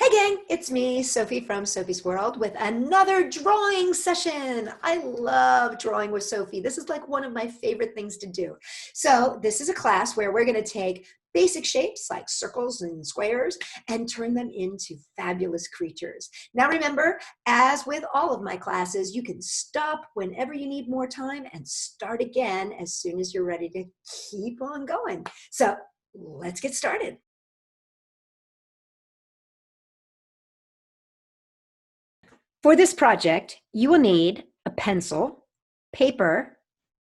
Hey gang, it's me, Sophie from Sophie's World with another drawing session. I love drawing with Sophie. This is like one of my favorite things to do. So this is a class where we're going to take basic shapes like circles and squares and turn them into fabulous creatures. Now remember, as with all of my classes, you can stop whenever you need more time and start again as soon as you're ready to keep on going. So let's get started. For this project, you will need a pencil, paper,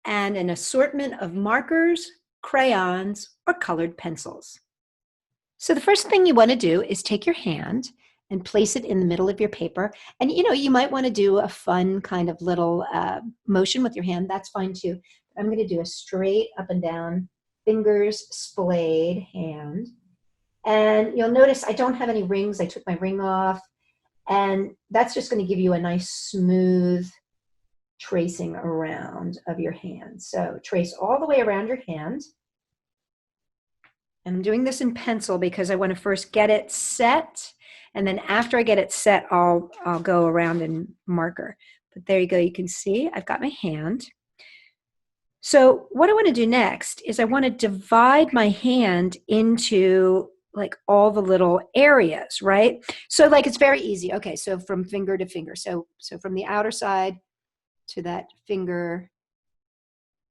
and an assortment of markers, crayons, or colored pencils. So the first thing you want to do is take your hand and place it in the middle of your paper. And you might want to do a fun kind of little motion with your hand. That's fine too. I'm going to do a straight up and down, fingers splayed hand. And you'll notice I don't have any rings. I took my ring off. And that's just going to give you a nice smooth tracing around of your hand. So trace all the way around your hand. And I'm doing this in pencil because I want to first get it set. And then after I get it set, I'll go around and marker. But there you go. You can see I've got my hand. So what I want to do next is I want to divide my hand into like all the little areas, right? So like it's very easy. Okay, so from finger to finger. So from the outer side to that finger,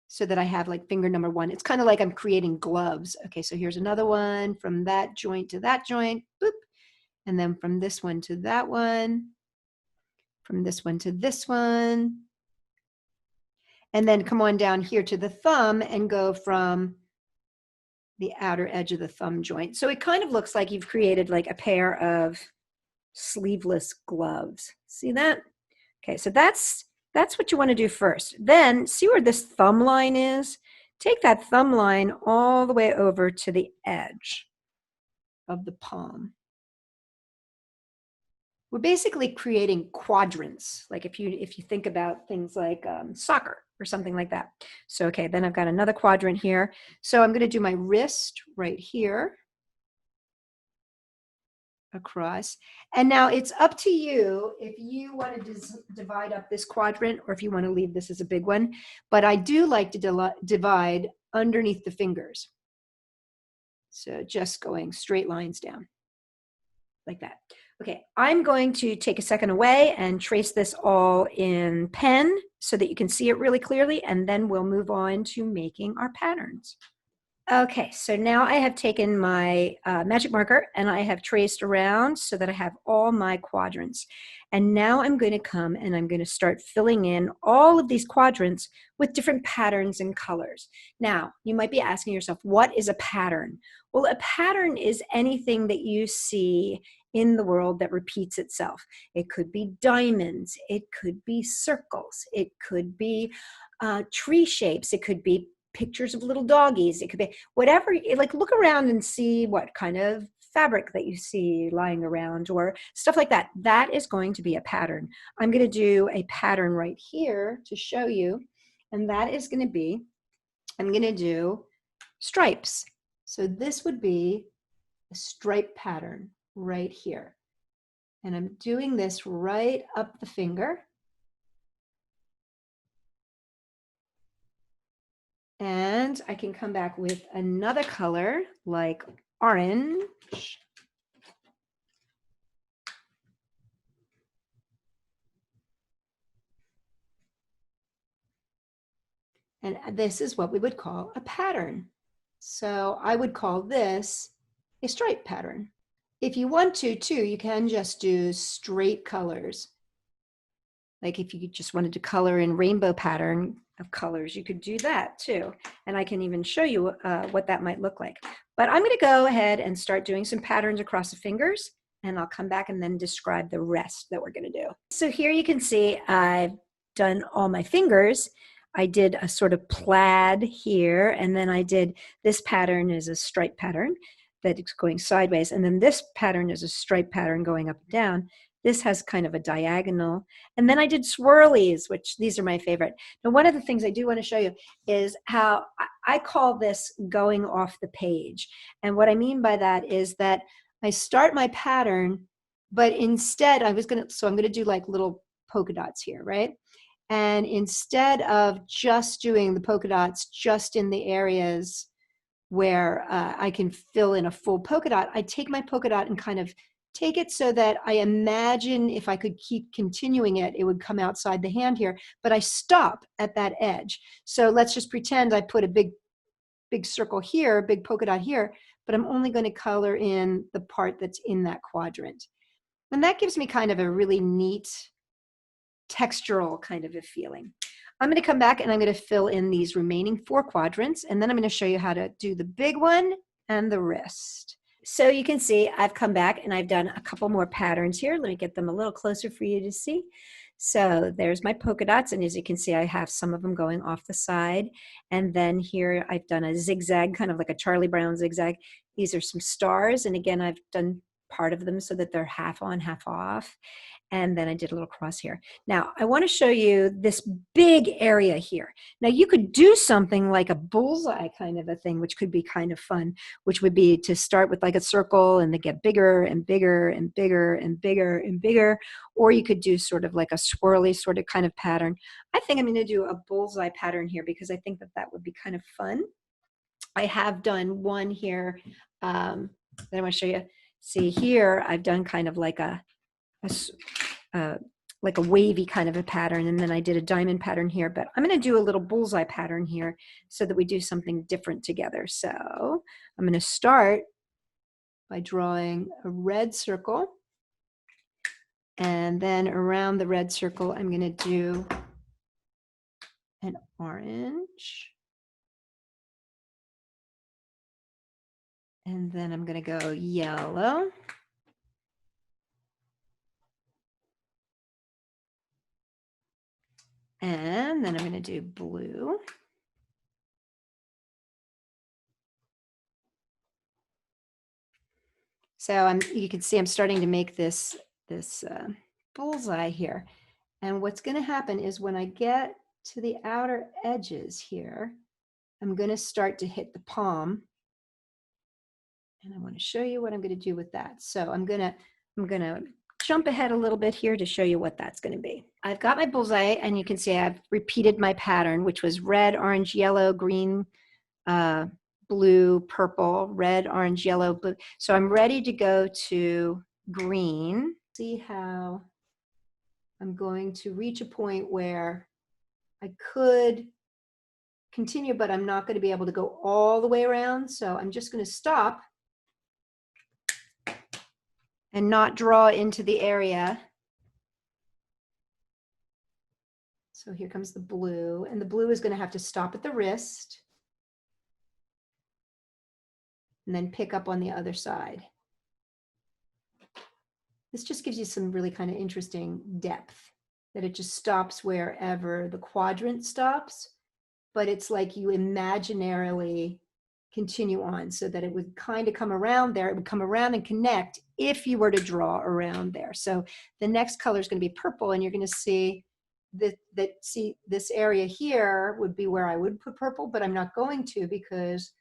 so that I have like finger number one. It's kind of like I'm creating gloves. Okay, so here's another one from that joint to that joint, boop. And then from this one to that one, from this one to this one. And then come on down here to the thumb and go from the outer edge of the thumb joint. So it kind of looks like you've created like a pair of sleeveless gloves. See that? Okay, so that's what you want to do first. Then see where this thumb line is? Take that thumb line all the way over to the edge of the palm. We're basically creating quadrants, like if you think about things like soccer or something like that. So okay, then I've got another quadrant here. So I'm going to do my wrist right here across. And now it's up to you if you want to divide up this quadrant or if you want to leave this as a big one. But I do like to divide underneath the fingers. So just going straight lines down like that. Okay, I'm going to take a second away and trace this all in pen so that you can see it really clearly, and then we'll move on to making our patterns. Okay, so now I have taken my magic marker and I have traced around so that I have all my quadrants. And now I'm going to come and I'm going to start filling in all of these quadrants with different patterns and colors. Now, you might be asking yourself, what is a pattern? Well, a pattern is anything that you see in the world that repeats itself. It could be diamonds, it could be circles, it could be tree shapes, it could be pictures of little doggies, it could be whatever. Like look around and see what kind of fabric that you see lying around or stuff like that. That is going to be a pattern. I'm going to do a pattern right here to show you, and that is going to be, I'm going to do stripes. So this would be a stripe pattern right here. And I'm doing this right up the finger. And I can come back with another color like orange. And this is what we would call a pattern. So I would call this a stripe pattern. If you want to, too, you can just do straight colors. Like if you just wanted to color in rainbow pattern of colors, you could do that too. And I can even show you what that might look like. But I'm going to go ahead and start doing some patterns across the fingers, and I'll come back and then describe the rest that we're going to do. So here you can see I've done all my fingers. I did a sort of plaid here, and then I did this pattern is a stripe pattern that's going sideways, and then this pattern is a stripe pattern going up and down. This has kind of a diagonal. And then I did swirlies, which these are my favorite. Now, one of the things I do want to show you is how I call this going off the page. And what I mean by that is that I start my pattern But instead, so I'm going to do like little polka dots here, right? And instead of just doing the polka dots just in the areas where I can fill in a full polka dot, I take my polka dot and kind of take it so that I imagine if I could keep continuing it, it would come outside the hand here, but I stop at that edge. So let's just pretend I put a big circle here, big polka dot here, but I'm only going to color in the part that's in that quadrant. And that gives me kind of a really neat textural kind of a feeling. I'm going to come back and I'm going to fill in these remaining 4 quadrants, and then I'm going to show you how to do the big one and the wrist. So you can see I've come back and I've done a couple more patterns here. Let me get them a little closer for you to see. So there's my polka dots, and as you can see, I have some of them going off the side. And then here I've done a zigzag, kind of like a Charlie Brown zigzag. These are some stars, and again, I've done part of them so that they're half on, half off. And then I did a little cross here. Now, I want to show you this big area here. Now, you could do something like a bullseye kind of a thing, which could be kind of fun, which would be to start with like a circle and then get bigger and bigger and bigger and bigger and bigger. Or you could do sort of like a swirly sort of kind of pattern. I think I'm going to do a bullseye pattern here because I think that that would be kind of fun. I have done one here that I want to show you. See here, I've done kind of like a wavy kind of a pattern, and then I did a diamond pattern here, but I'm going to do a little bullseye pattern here so that we do something different together. So I'm going to start by drawing a red circle, and then around the red circle I'm going to do an orange, and then I'm going to go yellow, and then I'm going to do blue. So you can see I'm starting to make this bullseye here. And what's going to happen is when I get to the outer edges here, I'm going to start to hit the palm. And I want to show you what I'm going to do with that. So I'm going to jump ahead a little bit here to show you what that's going to be. I've got my bullseye, and you can see I've repeated my pattern, which was red, orange, yellow, green, blue, purple, red, orange, yellow, blue. So I'm ready to go to green. See how I'm going to reach a point where I could continue, but I'm not going to be able to go all the way around. So I'm just going to stop and not draw into the area. So here comes the blue, and the blue is going to have to stop at the wrist and then pick up on the other side. This just gives you some really kind of interesting depth, that it just stops wherever the quadrant stops, but it's like you imaginarily continue on so that it would kind of come around there. It would come around and connect if you were to draw around there. So the next color is going to be purple, and you're going to see see this area here would be where I would put purple, but I'm not going to, because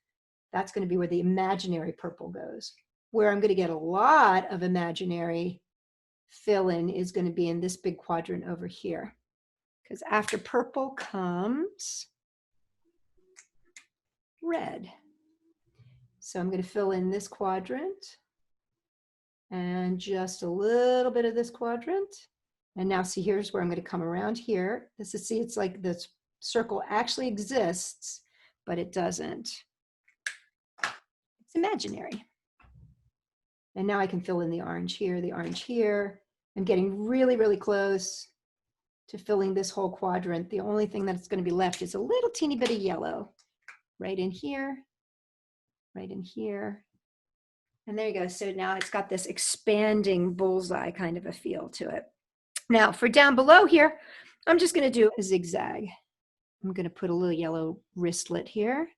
that's going to be where the imaginary purple goes. Where I'm going to get a lot of imaginary fill-in is going to be in this big quadrant over here, because after purple comes red. So I'm going to fill in this quadrant and just a little bit of this quadrant. And now see, here's where I'm going to come around here. See, it's like this circle actually exists, but it doesn't. It's imaginary. And now I can fill in the orange here, the orange here. I'm getting really, really close to filling this whole quadrant. The only thing that's going to be left is a little teeny bit of yellow right in here, right in here. And there you go. So now it's got this expanding bullseye kind of a feel to it. Now for down below here, I'm just going to do a zigzag. I'm going to put a little yellow wristlet here,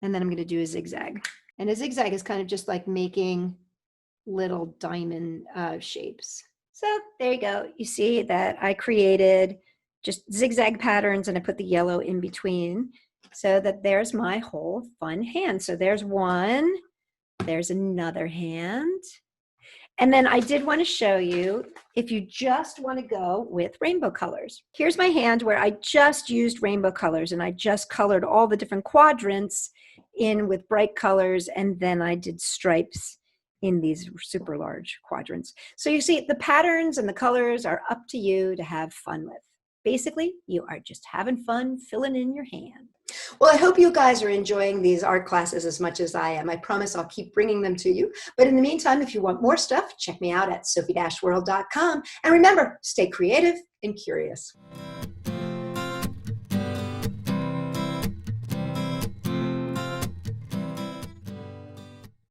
and then I'm going to do a zigzag. And a zigzag is kind of just like making little diamond shapes. So there you go. You see that I created just zigzag patterns, and I put the yellow in between so that there's my whole fun hand. So there's one, there's another hand. And then I did want to show you if you just want to go with rainbow colors. Here's my hand where I just used rainbow colors and I just colored all the different quadrants in with bright colors, and then I did stripes in these super large quadrants. So you see the patterns and the colors are up to you to have fun with. Basically, you are just having fun filling in your hand. Well, I hope you guys are enjoying these art classes as much as I am. I promise I'll keep bringing them to you. But in the meantime, if you want more stuff, check me out at sophie-world.com. And remember, stay creative and curious.